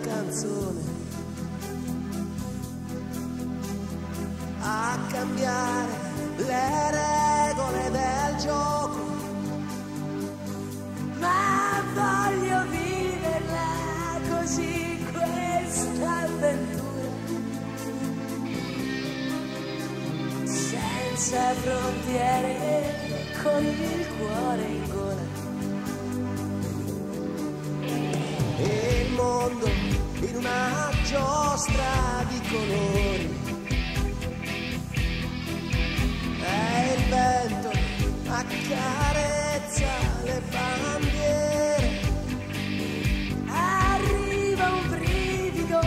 canzone, a cambiare le regole del gioco, ma voglio viverla così questa avventura, senza frontiere, con il cuore in gola. E il mondo in una giostra di colori, e il vento accarezza le bandiere, arriva un brivido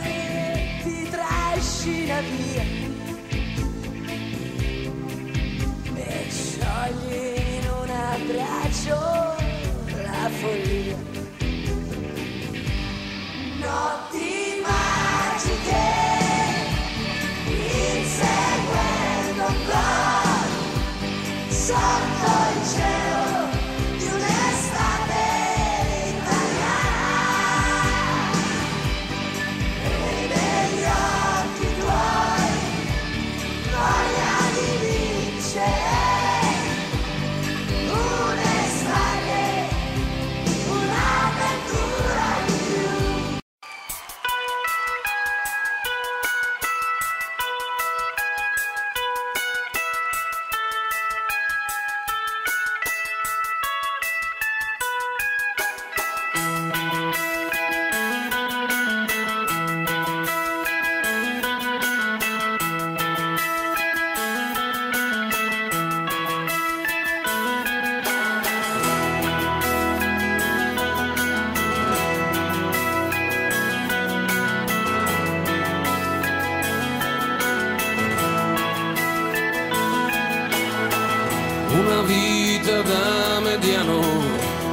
e ti trascina via e sciogli in un abbraccio la follia. Notti magiche, inseguendo un gol sotto il cielo di un'estate italiana, e negli occhi tuoi voglia di vincere un'estate, un'avventura di più. Una vita da mediano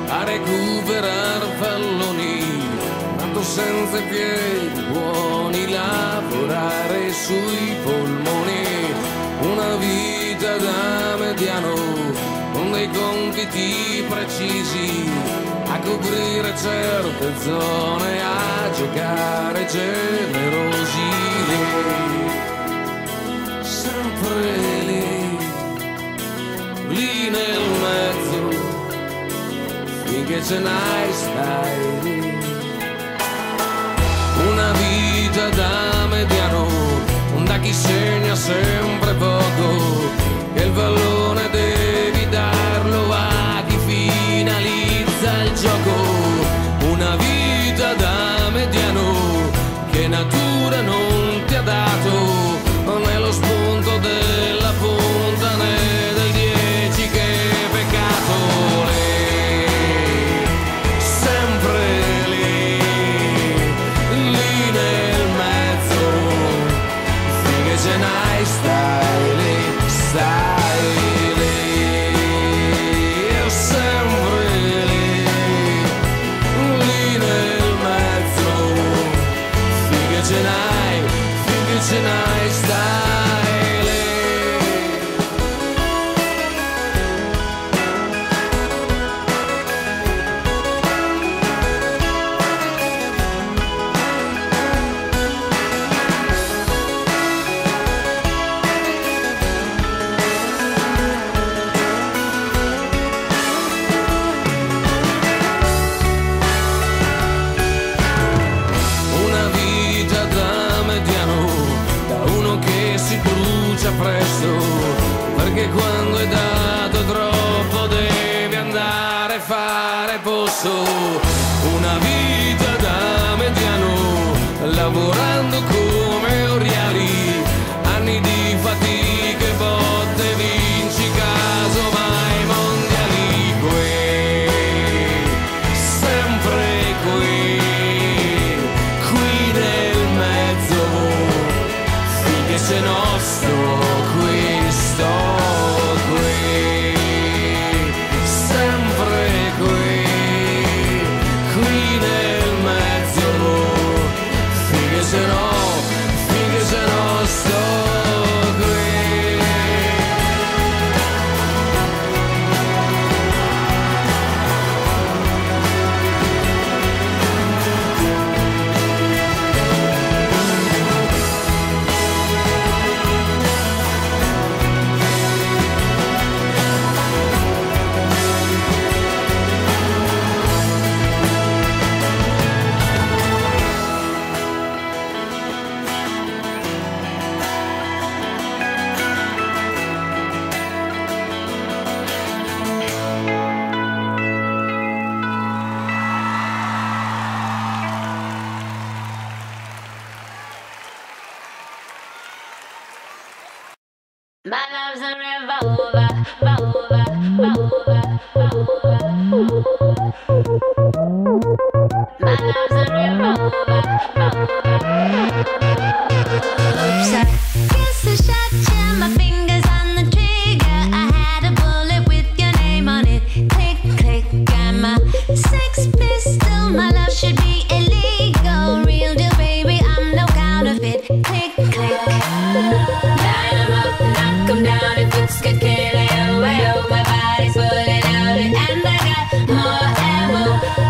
a recuperar palloni, nato senza piedi buoni, lavorare sui polmoni. Una vita da mediano con dei compiti precisi, a coprire certe zone, a giocare generosi. Lei, sempre lì nel mezzo, finché ce n'hai stai lì. Una vita da mediano, da chi segna sempre poco, e il pallone devi darlo a chi finalizza il gioco. Una vita da mediano che natura non ti ha dato, nello spunto della punta né del 10 che peccato. Lei, sempre lì, lì nel mezzo, finché ce n'hai stai lì, stai lì, sempre lì, lì nel mezzo, finché ce n'hai, finché ce n'hai stai lì. Una vita da mediano, da uno che si brucia presto, perché quando è dato troppo devi andare a fare posto. Una vita da mediano, lavorando come oriali, anni di fatiche, botte, vinci casomai mondiali. Qui, sempre qui, qui nel mezzo, finché se no sto qui, sempre qui, qui nel mezzo, finché se no sto qui. My love's a revolver, revolver, revolver, revolver. My love's a revolver, revolver. Oops, I guess I shot you. My fingers on the trigger. I had a bullet with your name on it. Click, click, I'm a sex pistol. My love should be illegal. Real deal, baby, I'm no counterfeit. Click, click. Line 'em up, knock 'em down. If looks could kill it, oh, oh, my body's fully loaded, and I got more ammo.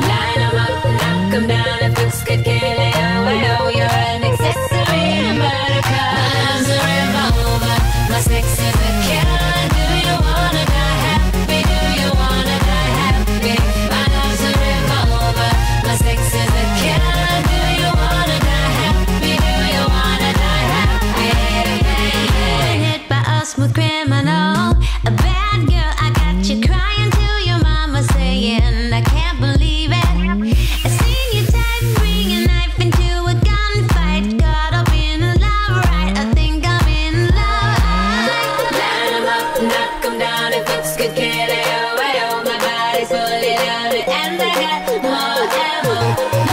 Line 'em up, knock 'em down. If looks could kill it, oh, oh, you're an accessory to murder car. My love's a revolver, my sex is a killer. Do you wanna die happy? Do you wanna die happy? My love's a revolver, my sex is a killer. Do you wanna die happy? Do you wanna die happy? Hit by a smooth criminal, a bad girl. I got you crying to your mama saying, I can't believe it. I seen you type, bring a knife into a gunfight. Caught up in a love right, I think I'm in love. Line 'em up, knock 'em down. If looks could kill it, oh, oh, my body's fully loaded, and I got more ammo.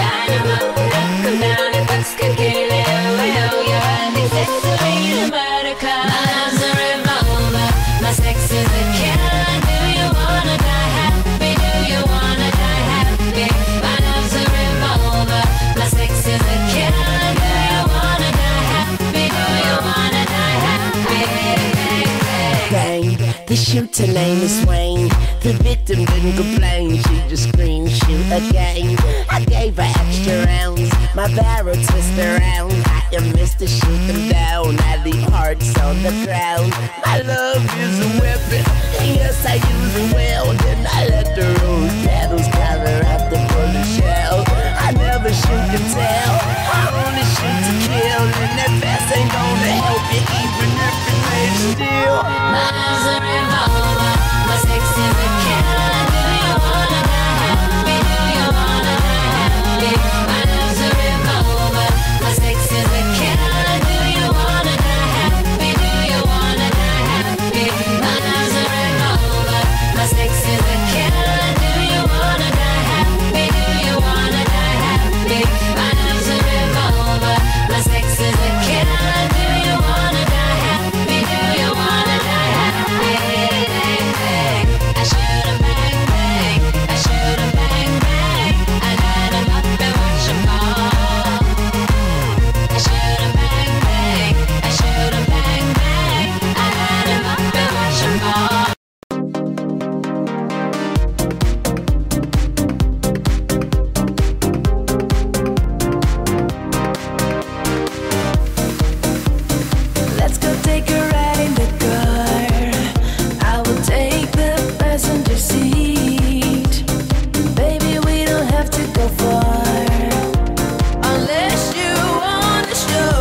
Line 'em up, knock 'em down. If looks could kill it, oh, oh, you're an accessory to murder car. My love's a revolver, my sex is a killer. Do you wanna die happy? Do you wanna die happy? My love's a revolver, my sex is a killer. Do you wanna die happy? Do you wanna die happy? Bang, the shooter name is Wayne. The victim didn't complain, she just screamed, shoot again. I gave her extra rounds, my barrel twist around. I am Mr. Shoot them down, I leave hearts on the ground. My love is a weapon, and yes I use it well. Then I let the rose petals cover up the bullet shell. I never shoot to tell, I only shoot to kill. And that vest ain't gonna help you even if it lays still. My love's a revolver, my sex is a killer. Do you wanna die happy? Do you wanna die happy? My love's a revolver, my sex is a killer. Do you wanna die happy? Do you wanna die happy? My love's a revolver, my sex is a killer. Do you wanna die happy? Do you wanna die happy? My love's a revolver, my sex is a killer. Do you wanna die happy? Do you wanna die happy? I shoot 'em bang bang, I shoot 'em bang bang. I line 'em up and watch 'em fall. I shoot 'em bang bang, I shoot 'em bang bang. I line 'em up and watch 'em fall. Let's go take a ride in the car. I will take the passenger seat. Baby, we don't have to go far unless you wanna show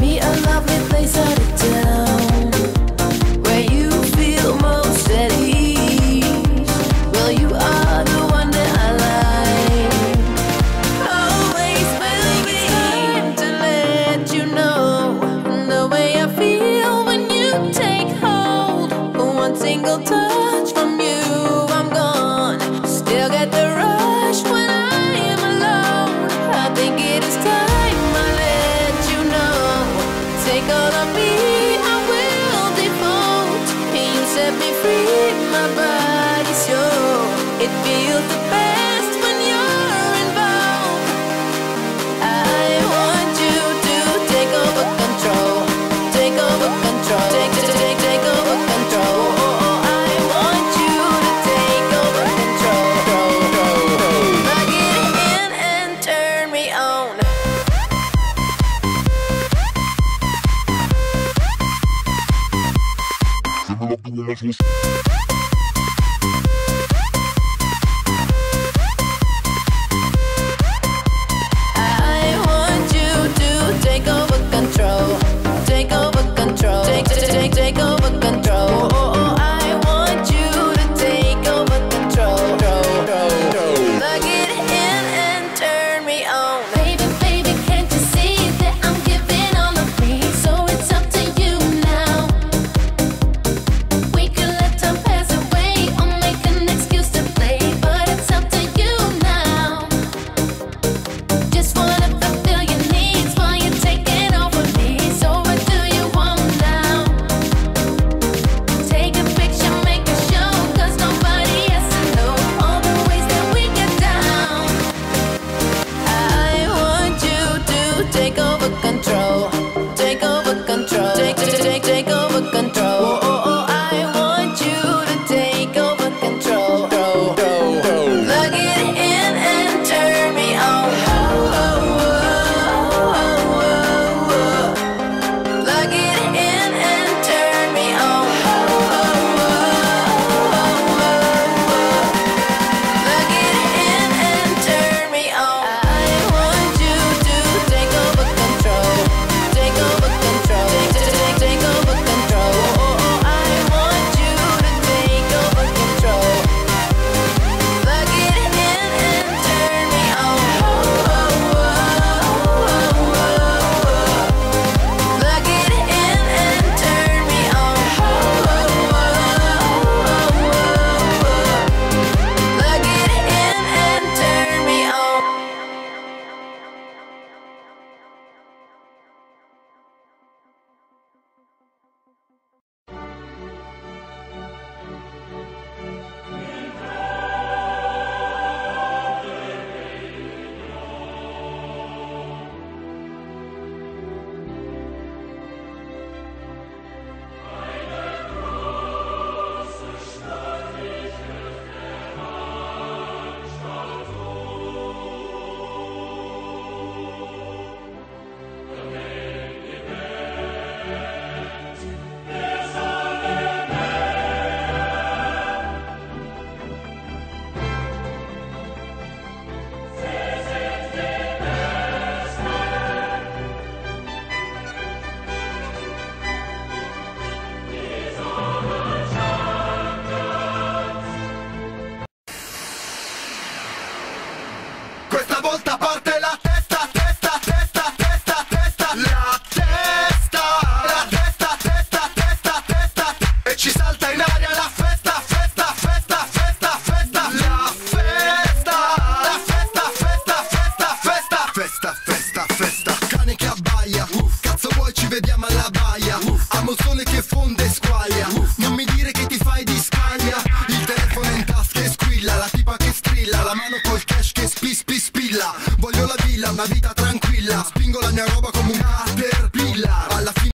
me a lovely place out of town where you feel most at ease. Well, you are the one that I like. Always will be time to let you know the way I feel when you take hold. One single touch from you, I'm gone. Still get the rush when I am alone. I think it is time I let you know. Take all of me, I will devote. You set me free, my body's yours. It feels the best when you're involved. I want you to take over control. Take over control. Take over control. I want you to take over control. Plug it in and turn me on. I want you to take over control. Take over control. Take over control. I want you to take over control. Plug it in and turn me on. Baby, baby, can't you see that I'm giving all of me? So it's up to you now. volta parte la testa, testa, testa, testa, testa, la testa, la testa, testa, testa, testa, e ci salta in aria la festa, festa, festa, festa, festa, la festa, la festa, festa, festa, festa, festa, festa, festa, cane che abbaia, cazzo vuoi ci vediamo alla baia, amo il sole che fonde e squaglia, non mi dire che ti fai di scaglia, il telefono in tasca e squilla, la tipa che strilla, la mano col cash che spilla, voglio la villa, una vita tranquilla, spingo la mia roba come